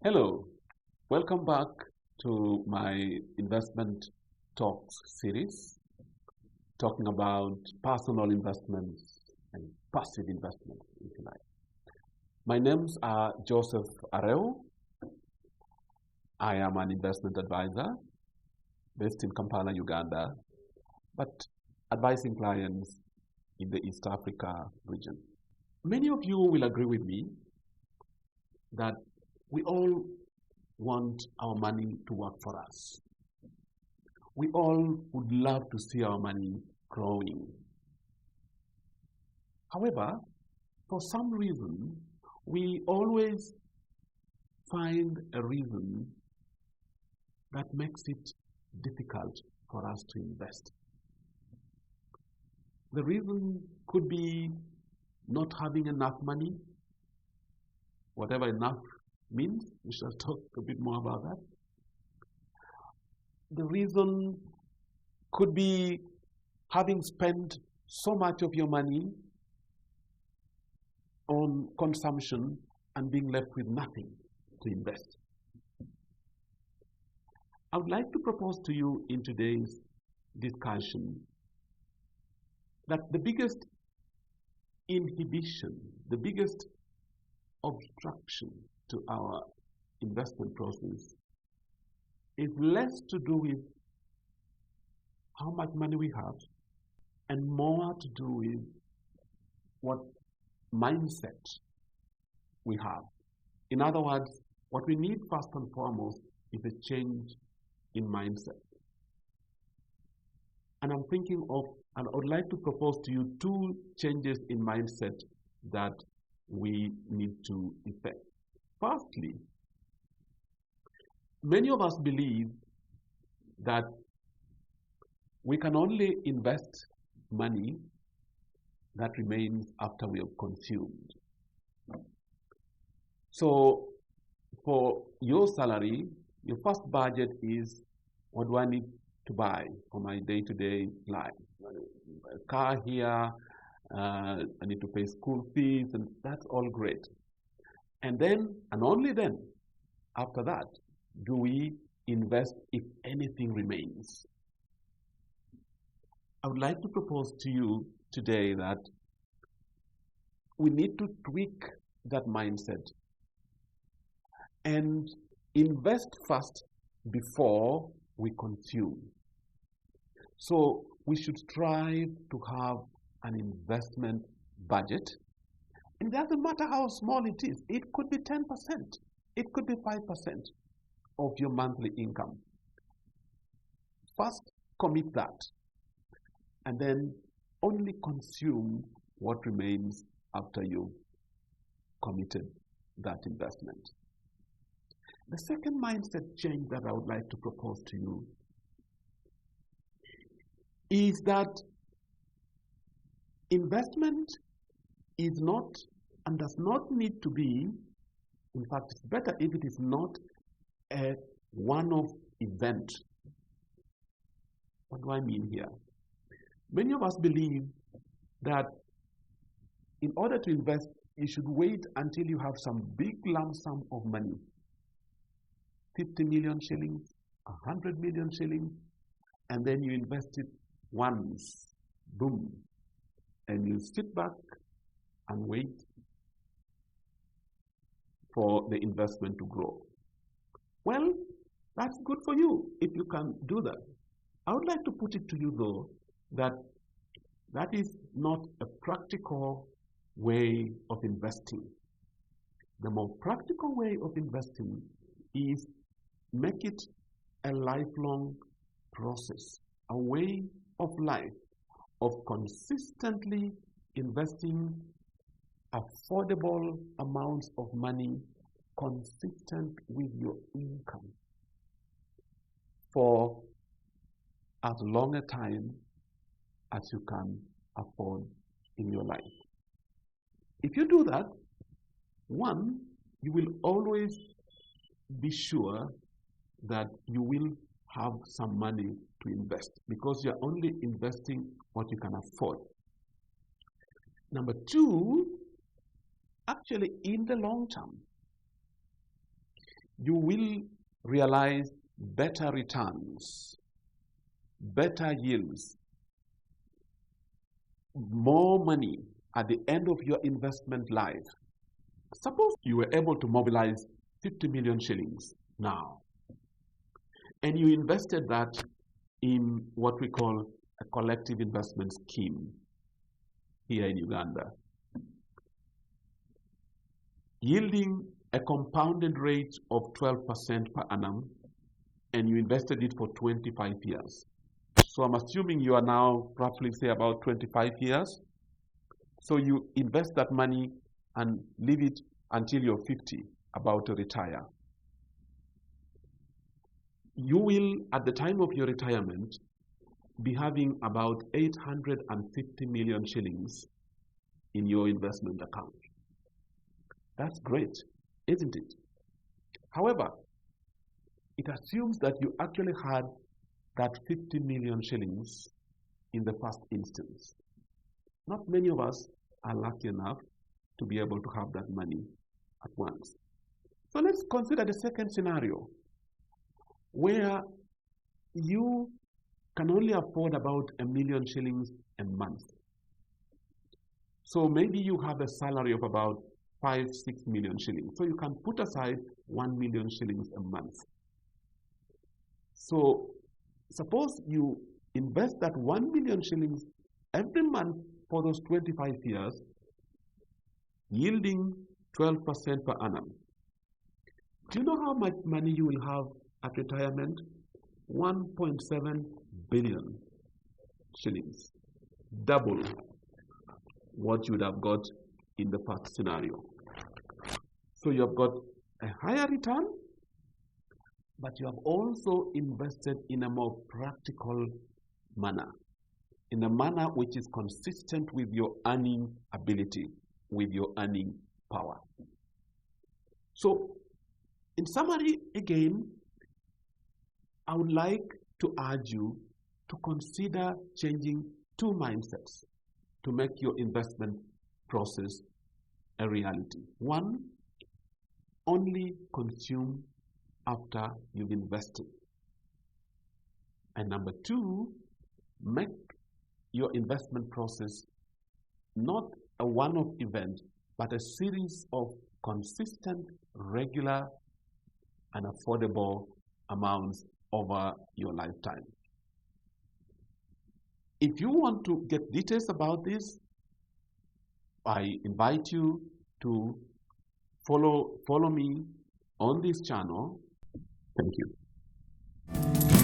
Hello, welcome back to my investment talks series, talking about personal investments and passive investments, if you like. My names are Joseph Areu. I am an investment advisor based in Kampala, Uganda, but advising clients in the East Africa region. Many of you will agree with me that we all want our money to work for us. We all would love to see our money growing. However, for some reason, we always find a reason that makes it difficult for us to invest. The reason could be not having enough money, whatever enough means. We shall talk a bit more about that. The reason could be having spent so much of your money on consumption and being left with nothing to invest. I would like to propose to you in today's discussion that the biggest inhibition, the biggest obstruction to our investment process is less to do with how much money we have and more to do with what mindset we have. In other words, what we need first and foremost is a change in mindset. And I would like to propose to you two changes in mindset that we need to effect. Firstly, many of us believe that we can only invest money that remains after we have consumed. So, for your salary, your first budget is, what do I need to buy for my day-to-day life? A car here, I need to pay school fees, and that's all great. And then, and only then, after that, do we invest if anything remains. I would like to propose to you today that we need to tweak that mindset and invest first before we consume. So we should strive to have an investment budget. And it doesn't matter how small it is. It could be 10%. It could be 5% of your monthly income. First, commit that. And then only consume what remains after you've committed that investment. The second mindset change that I would like to propose to you is that investment is not and does not need to be, in fact, it's better if it is not a one-off event. What do I mean here? Many of us believe that in order to invest, you should wait until you have some big lump sum of money, 50 million shillings, 100 million shillings, and then you invest it once, boom, and you sit back and wait for the investment to grow. Well, that's good for you if you can do that. I would like to put it to you though that that is not a practical way of investing. The more practical way of investing is make it a lifelong process, a way of life of consistently investing affordable amounts of money consistent with your income for as long a time as you can afford in your life. If you do that, one, you will always be sure that you will have some money to invest because you're only investing what you can afford. Number two, actually in the long term, you will realize better returns, better yields, more money at the end of your investment life. Suppose you were able to mobilize 50 million shillings now, and you invested that in what we call a collective investment scheme here in Uganda, yielding a compounded rate of 12% per annum, and you invested it for 25 years. So I'm assuming you are now roughly, say, about 25 years. So you invest that money and leave it until you're 50, about to retire. You will, at the time of your retirement, be having about 850 million shillings in your investment account. That's great, isn't it? However, it assumes that you actually had that 50 million shillings in the first instance. Not many of us are lucky enough to be able to have that money at once. So let's consider the second scenario, where you can only afford about 1 million shillings a month. So maybe you have a salary of about 5-6 million shillings. So you can put aside 1 million shillings a month. So suppose you invest that 1 million shillings every month for those 25 years, yielding 12% per annum. Do you know how much money you will have at retirement? 1.7 billion shillings. Double what you would have got in the first scenario. So you have got a higher return, but you have also invested in a more practical manner, in a manner which is consistent with your earning ability, with your earning power. So, in summary, again, I would like to urge you to consider changing two mindsets to make your investment process a reality. One, only consume after you've invested. And number two, make your investment process not a one-off event, but a series of consistent, regular, and affordable amounts over your lifetime. If you want to get details about this, I invite you to follow me on this channel. Thank you.